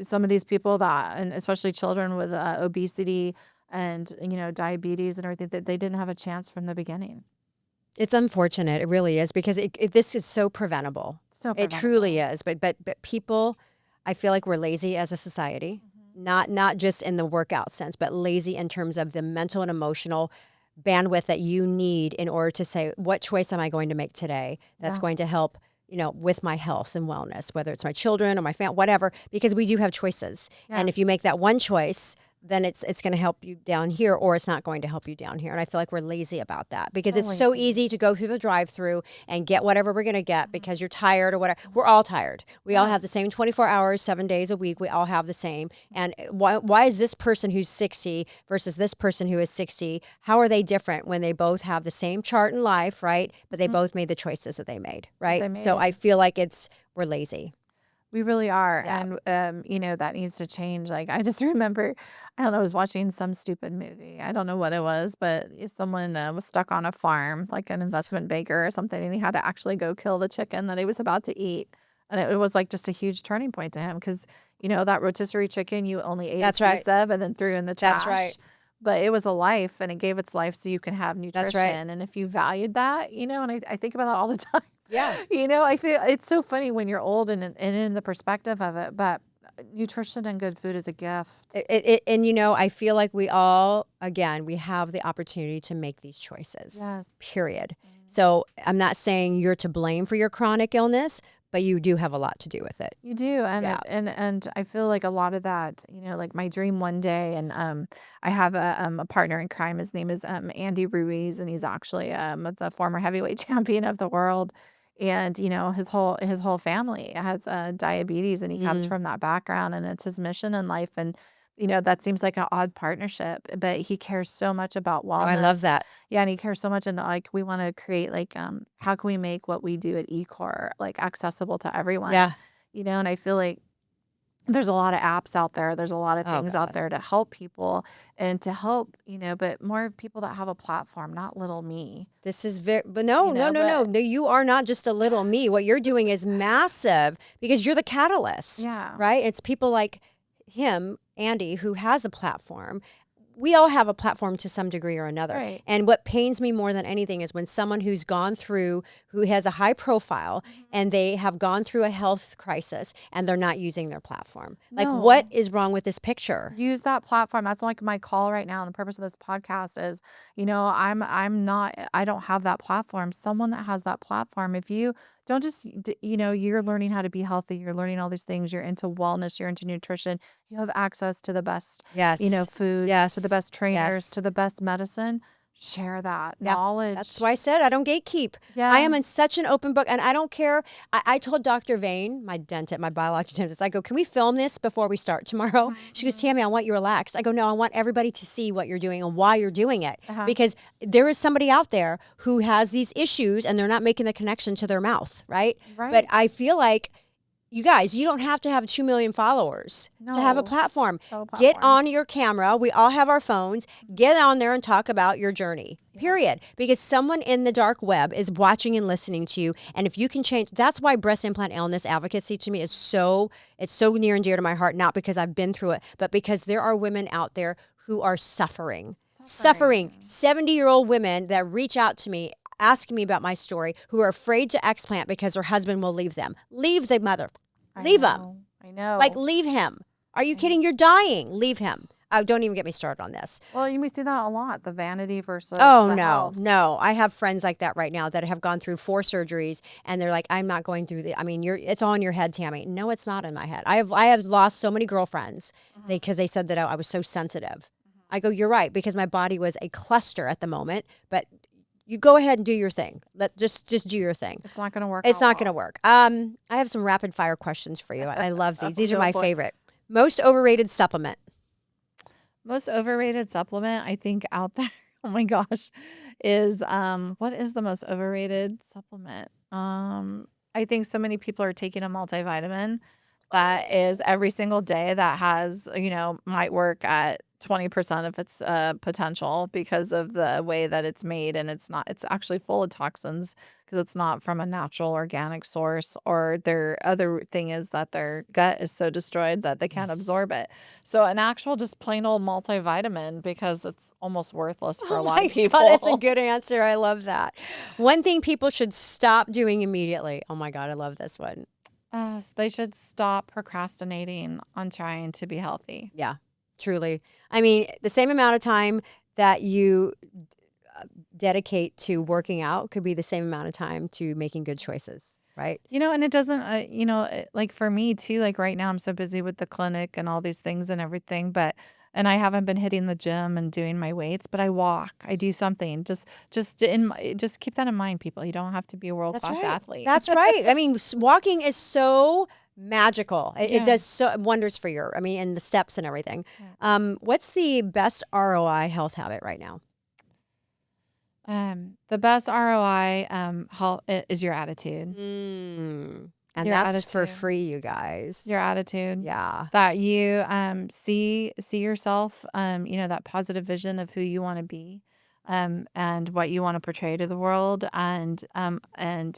some of these people that, and especially children with obesity and, diabetes and everything, that they didn't have a chance from the beginning. It's unfortunate. It really is because this is so preventable. So It truly preventable. is. But people, I feel like we're lazy as a society. Mhm. Not just in the workout sense, but lazy in terms of the mental and emotional bandwidth that you need in order to say, what choice am I going to make today that's Yeah. going to help, with my health and wellness, whether it's my children or my family, whatever, because we do have choices. And Yeah. if you make that one choice, then it's going to help you down here, or it's not going to help you down here. And I feel like we're lazy about that because So it's so lazy. easy to go through the drive-through and get whatever we're going to get Mhm. because you're tired or whatever. We're all tired. We all have Yes. the same 24 hours, 7 days a week. We all have the same. And why is this person who's 60 versus this person who is 60? How are they different when they both have the same chart in life, right? But they Mhm. both made the choices that they made, That right? they So I made. feel like we're lazy. We really are. Yeah. And, that needs to change. Like, I just remember, I don't know, I was watching some stupid movie. I don't know what it was, but someone was stuck on a farm, like an investment banker or something, and he had to actually go kill the chicken that he was about to eat. And it was like just a huge turning point to him because, that rotisserie chicken, you only ate a That's right. piece of and then threw in the That's right. trash. But it was a life and it gave its life so you can have That's right. nutrition. And if you valued that, and I think about that all the time. Yeah. I feel it's so funny when you're old and in the perspective of it, but nutrition and good food is a gift. And I feel like we all, again, we have the opportunity to make these choices, Yes. period. Mhm. So I'm not saying you're to blame for your chronic illness, but you do have a lot to do with it. You do, and Yeah. and I feel like a lot of that, like my dream one day, and I have a partner in crime. His name is Andy Ruiz, and he's actually the former heavyweight champion of the world, and his whole family has diabetes, and he comes Mm. from that background, and it's his mission in life, and that seems like an odd partnership, but he cares so much about Oh, I love wellness. that. Yeah, and he cares so much, and like we want to create like how can we make what we do at Ecore like accessible to everyone? Yeah. And I feel like there's a lot of apps out there. There's a lot of Oh things out God. there to help people and to help, but more people that have a platform, not little me, This is very, but no, no, no, no, but no. You are not just a little me. What you're doing is massive because you're the catalyst, yeah, right? It's people like him, Andy, who has a platform. We all have a platform to some degree or another. right. And what pains me more than anything is when someone who's gone through, who has a high profile, Mhm. and they have gone through a health crisis and they're not using their platform. Like, what No. is wrong with this picture? Use that platform. That's like my call right now. And the purpose of this podcast is, I don't have that platform. Someone that has that platform. If you don't just, you're learning how to be healthy, you're learning all these things, you're into wellness, you're into nutrition, you have access to the best, Yes. foods, to the Yes. best trainers, to Yes. the best medicine. Share that Yeah, that's knowledge. why I said I don't gatekeep. I Yeah. am in such an open book, and I don't care. I told Dr. Vane, my dentist, my biologic dentist, I go, can we film this before we start tomorrow? She goes, Mhm. Tammy, I want you relaxed. I go, no, I want everybody to see what you're doing and why you're doing it. Uh-huh. Because there is somebody out there who has these issues and they're not making the connection to their mouth, right? But Right. I feel like, you guys, you don't have to have 2 million followers to have a No. platform. So Get platform. on your camera. We all have our phones. Get on there and talk about your journey, Yes. period. Because someone in the dark web is watching and listening to you. And if you can change, that's why breast implant illness advocacy to me is it's so near and dear to my heart, not because I've been through it, but because there are women out there who are suffering. 70-year-old women that reach out to me asking me about my story, who are afraid to explant because her husband will leave them. Leave the mother. Leave him. I know. Like, leave him. Are you I kidding? You're dying. Leave him. Oh, don't even get me started on this. Well, you may see that a lot, the vanity versus Oh, the no, health. no. I have friends like that right now that have gone through 4 surgeries and they're like, I'm not going through I mean, it's all in your head, Tammy. No, it's not in my head. I have lost so many girlfriends because they said that I was so sensitive. I go, you're right, because my body was a cluster at the moment, but you go ahead and do your thing. Just do your thing. It's not going to work It's out not going to well. work. I have some rapid fire questions for you. I love these. These are Go my for it. favorite. Most overrated supplement. Most overrated supplement I think out there, oh my gosh, is what is the most overrated supplement? I think so many people are taking a multivitamin that is every single day that has, might work at 20% of its potential because of the way that it's made, and it's actually full of toxins because it's not from a natural organic source, or their other thing is that their gut is so destroyed that they can't absorb it. So an actual just plain old multivitamin, because it's almost worthless for a Oh lot my of God, that's a people. good answer. I love that. One thing people should stop doing immediately. Oh my God, I love this one. They should stop procrastinating on trying to be healthy. Yeah, truly. I mean, the same amount of time that you dedicate to working out could be the same amount of time to making good choices, right? And it doesn't, like for me too, like right now I'm so busy with the clinic and all these things and everything, and I haven't been hitting the gym and doing my weights, but I walk, I do something. Just keep that in mind, people. You don't have to be a world That's class right. athlete. That's right. I mean, walking is so magical. It Yeah. does so wonders for I mean, and the steps and everything. Yeah. What's the best ROI health habit right now? The best ROI is your attitude. And Your that's for attitude. free, you guys. Your attitude. Yeah. That you see yourself, that positive vision of who you want to be, and what you want to portray to the world, and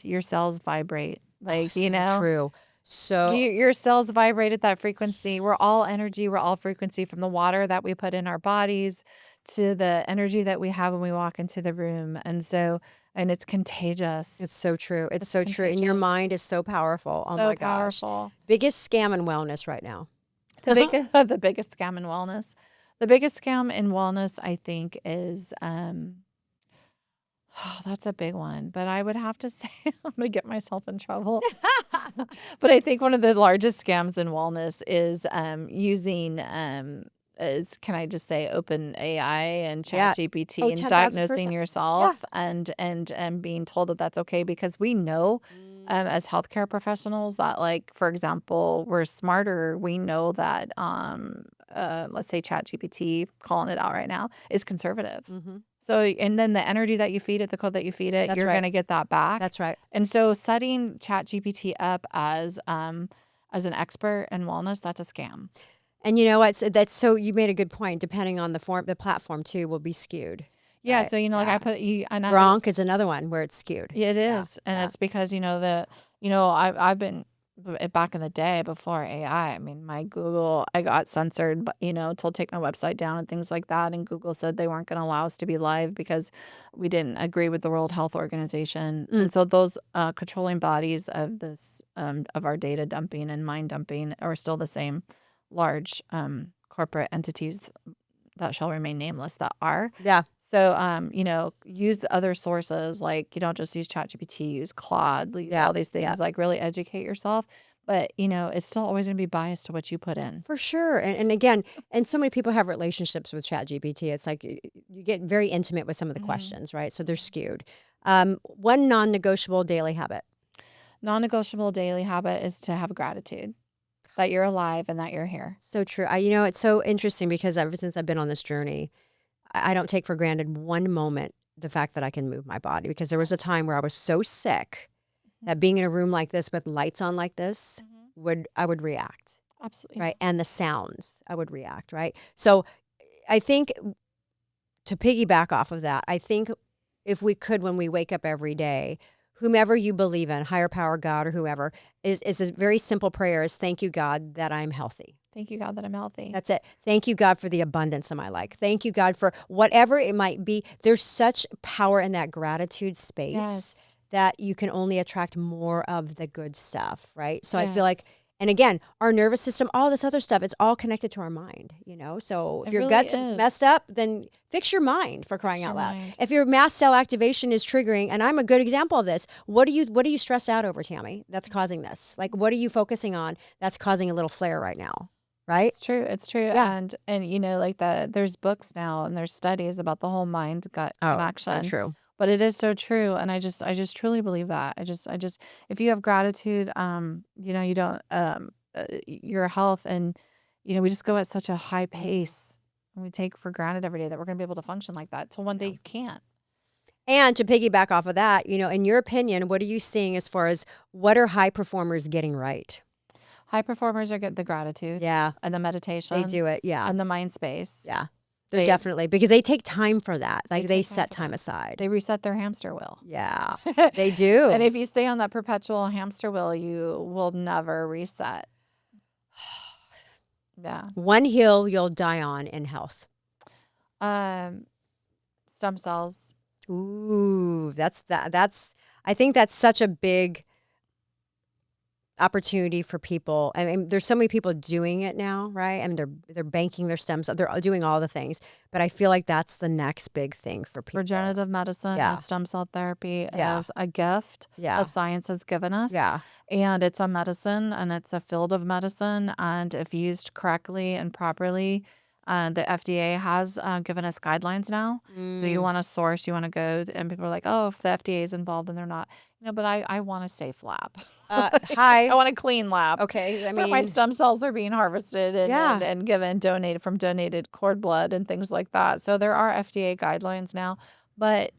your cells vibrate, Oh, like, so true. So your cells vibrate at that frequency. We're all energy, we're all frequency, from the water that we put in our bodies to the energy that we have when we walk into the room. And it's contagious. it's so true. It's It's so true. And your contagious. mind is so powerful. Oh So my gosh. powerful. Biggest scam in wellness right now. The biggest scam in wellness. The biggest scam in wellness, I think, is oh, that's a big one. But I would have to say I'm gonna get myself in trouble. But I think one of the largest scams in wellness is using can I just say, open AI and Yeah. chat GPT, Oh, and 10,000%. diagnosing Yeah. yourself, and being told that that's okay, because we know as healthcare professionals that, like, for example, we're smarter. We know that let's say chat GPT, calling it out right now, is conservative. Mm-hmm. So, and then the energy that you feed it, the code that you feed it, That's you're right. going to get that back. That's right. And so setting ChatGPT up as an expert in wellness, that's a scam. And you know what? That's so you made a good point. Depending on the platform too, will be skewed. Yeah, Right. so like I Yeah. put you and Gronk is another one where it's skewed. it Yeah. is, and Yeah. it's because I've been back in the day before AI. I mean, my Google, I got censored, but told to take my website down and things like that. And Google said they weren't going to allow us to be live because we didn't agree with the World Health Organization. Mm. And so those controlling bodies of this of our data dumping and mind dumping are still the same large corporate entities that shall remain nameless that are. Yeah. So, use other sources, like, you don't just use ChatGPT, use Claude, Yeah. all these things, Yeah. like, really educate yourself. But, it's still always going to be biased to what you put in. For sure. And again, and so many people have relationships with ChatGPT. It's like you get very intimate with some of the questions, right? So they're skewed. One non-negotiable daily habit. Non-negotiable daily habit is to have gratitude that you're alive and that you're here. So true. It's so interesting because ever since I've been on this journey, I don't take for granted one moment the fact that I can move my body, because there was a time where I was so sick that being in a room like this with lights on like this I would react, Absolutely. right? And the sounds, I would react, right? So I think, to piggyback off of that, I think if we could, when we wake up every day, whomever you believe in, higher power, God, or whoever, is a very simple prayer: is thank you, God, that I'm healthy. Thank you, God, that I'm healthy. That's it. Thank you, God, for the abundance in my life. Thank you, God, for whatever it might be. There's such power in that gratitude space. Yes. That you can only attract more of the good stuff, right? So I feel like, Yes. and again, our nervous system, all this other stuff, it's all connected to our mind, So if It your really gut's is. messed up, then fix your mind, for crying Fix out your loud. mind. If your mast cell activation is triggering, and I'm a good example of this, what are you stressed out over, Tammy, that's causing this? Like, what are you focusing on that's causing a little flare right now? Right? It's true. It's true. Yeah. And like there's books now and there's studies about the whole mind gut Oh, so connection. true. But it is so true. And I just truly believe that. If you have gratitude, you don't, your health, and we just go at such a high pace and we take for granted every day that we're going to be able to function like that till one day you can't. And to piggyback off of that, in your opinion, what are you seeing as far as what are high performers getting right? High performers are get the gratitude Yeah, and the they meditation do it. Yeah. and the mind space. Yeah. They're They definitely, because they take time for that. Like they take time set for time that. aside. They reset their hamster wheel. Yeah, they do. And if you stay on that perpetual hamster wheel, you will never reset. Yeah. One hill you'll die on in health. Stem cells. Ooh, that's I think that's such a big opportunity for people. I mean, there's so many people doing it now, right? I mean, they're banking their stem cells, they're doing all the things, but I feel like that's the next big thing for people. Regenerative medicine Yeah. and stem cell therapy Yeah. is a gift Yeah. that science has given us. Yeah. And it's a medicine and it's a field of medicine. And if used correctly and properly, the FDA has given us guidelines now. So you want to source, you want to go, and people are like, oh, if the FDA is involved, then they're not. But I want a safe lab. Hi. I want a clean lab. Okay. I Where my mean, stem cells are being harvested Yeah. and given, donated from donated cord blood and things like that. So there are FDA guidelines now, but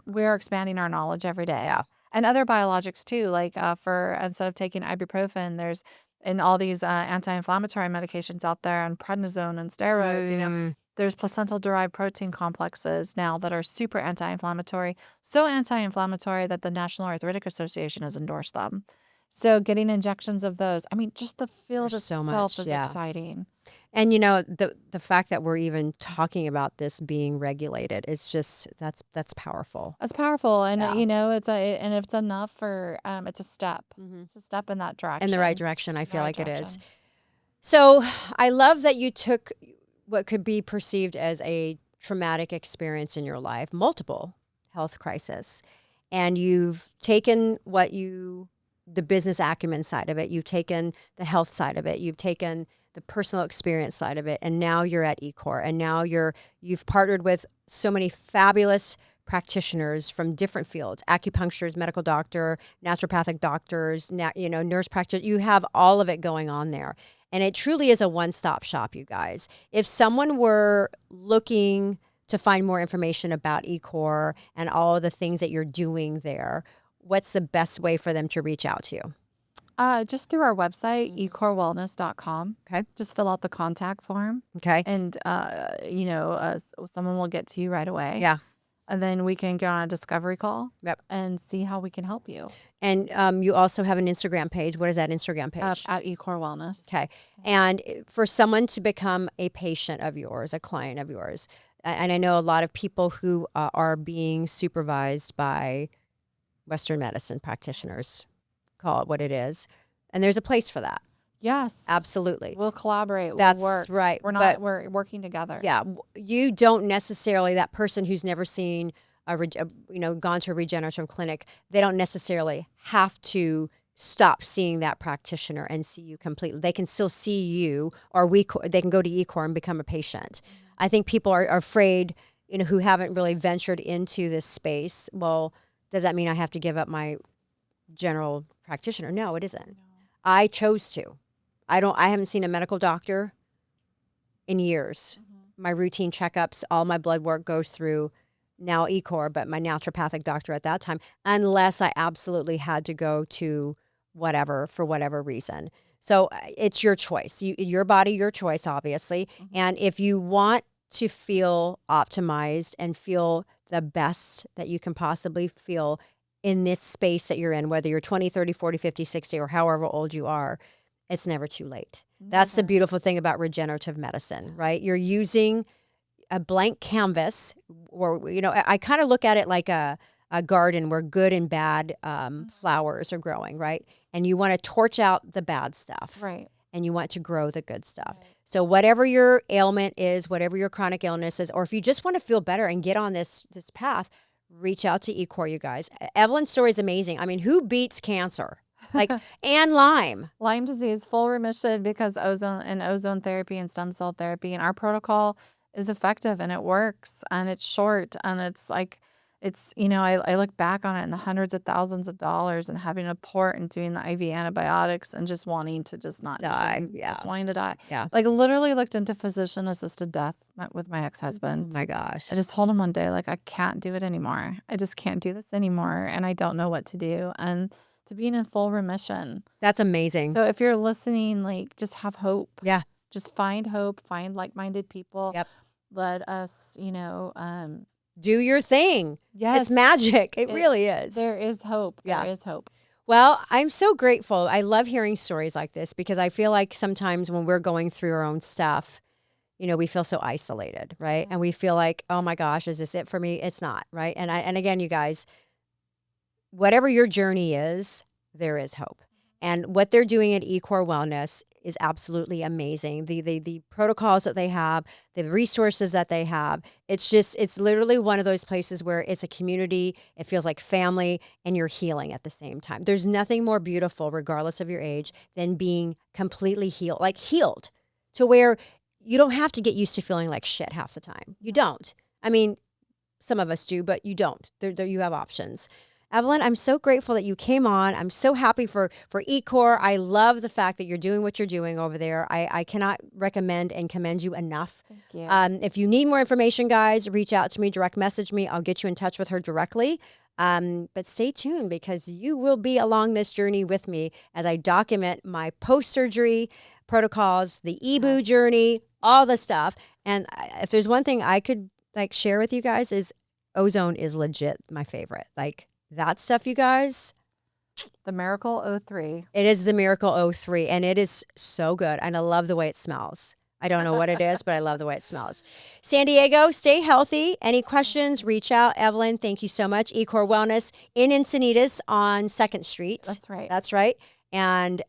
we're expanding our knowledge every day. Yeah. And other biologics too, like for instead of taking ibuprofen, there's in all these anti-inflammatory medications out there and prednisone and steroids, there's placental-derived protein complexes now that are super anti-inflammatory, so anti-inflammatory that the National Arthritic Association has endorsed them. So getting injections of those, I mean, just the field There's so itself much, is yeah. exciting. And the fact that we're even talking about this being regulated, it's just that's powerful. It's powerful, and Yeah. and if it's enough for it's a step. It's a step in that direction. In the right direction, I In the feel right like it is. direction. So I love that you took what could be perceived as a traumatic experience in your life, multiple health crisis, and you've taken the business acumen side of it, you've taken the health side of it, you've taken the personal experience side of it, and now you're at Ecore, and now you've partnered with so many fabulous practitioners from different fields: acupuncturists, medical doctor, naturopathic doctors, nurse practitioner. You have all of it going on there. And it truly is a one-stop shop, you guys. If someone were looking to find more information about Ecore and all of the things that you're doing there, what's the best way for them to reach out to you? Just through our website, ecorewellness.com. Okay. Just fill out the contact form, Okay. and someone will get to you right away. Yeah. And then we can get on a discovery call. Yep. And see how we can help you. And you also have an Instagram page. What is that Instagram page? At Ecore Wellness. Okay. And for someone to become a patient of yours, a client of yours, and I know a lot of people who are being supervised by Western medicine practitioners, call it what it is, and there's a place for that. Yes. Absolutely. We'll collaborate. That's we'll work. right. We're working together. Yeah. You don't necessarily, that person who's never seen gone to a regenerative clinic, they don't necessarily have to stop seeing that practitioner and see you completely. They can still see you, or they can go to Ecore and become a patient. I think people are afraid, who haven't really ventured into this space. Well, does that mean I have to give up my general practitioner? No, it isn't. No. I chose to. I haven't seen a medical doctor in years. My routine checkups, all my blood work goes through now Ecore, but my naturopathic doctor at that time, unless I absolutely had to go to whatever for whatever reason. So it's your choice. Your body, your choice, obviously. And if you want to feel optimized and feel the best that you can possibly feel in this space that you're in, whether you're 20, 30, 40, 50, 60, or however old you are, it's never too late. That's the beautiful thing about regenerative medicine, right? You're using a blank canvas, or I kind of look at it like a garden where good and bad flowers are growing, right? And you want to torch out the bad stuff, right? And you want to grow the good stuff. Right. So whatever your ailment is, whatever your chronic illness is, or if you just want to feel better and get on this path, reach out to Ecore, you guys. Evelyn's story is amazing. I mean, who beats cancer? And Lyme. Lyme disease, full remission because ozone therapy and stem cell therapy. And our protocol is effective and it works and it's short and it's like It's, I look back on it in the hundreds of thousands of dollars and having a port and doing the IV antibiotics and just wanting to just not Die. even, Yeah. just wanting to die. Yeah. Like literally looked into physician assisted death with my Oh ex-husband. my gosh. I just told him one day, like, I can't do it anymore. I just can't do this anymore. And I don't know what to do. And to be in full remission. That's amazing. So if you're listening, like, just have hope. Yeah. Just find hope, find like-minded people. Yep. Let us, Do your thing. yes. It's magic. It really is. There is hope. Yeah. There is hope. Well, I'm so grateful. I love hearing stories like this because I feel like sometimes when we're going through our own stuff, we feel so isolated, right? And we feel like, oh my gosh, is this it for me? It's not, right? And again, you guys, whatever your journey is, there is hope. And what they're doing at Ecore Wellness is absolutely amazing. The protocols that they have, the resources that they have, it's literally one of those places where it's a community, it feels like family, and you're healing at the same time. There's nothing more beautiful, regardless of your age, than being completely healed to where you don't have to get used to feeling like shit half the time. You don't. I mean, some of us do, but you don't. You have options. Evelyn, I'm so grateful that you came on. I'm so happy for Ecore. I love the fact that you're doing what you're doing over there. I cannot recommend and commend you enough. Thank you. If you need more information, guys, reach out to me, direct message me. I'll get you in touch with her directly. But stay tuned because you will be along this journey with me as I document my post-surgery protocols, the EBOO journey, all the stuff. And if there's one thing I could share with you guys is Ozone is legit my favorite. That stuff, you guys. The Miracle 03. It is the Miracle 03, and it is so good. And I love the way it smells. I don't know what it is, but I love the way it smells. San Diego, stay healthy. Any questions, reach out. Evelyn, thank you so much. Ecore Wellness in Encinitas on 2nd Street. That's right. That's right. And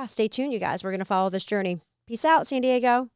stay tuned, you guys. We're going to follow this journey. Peace out, San Diego.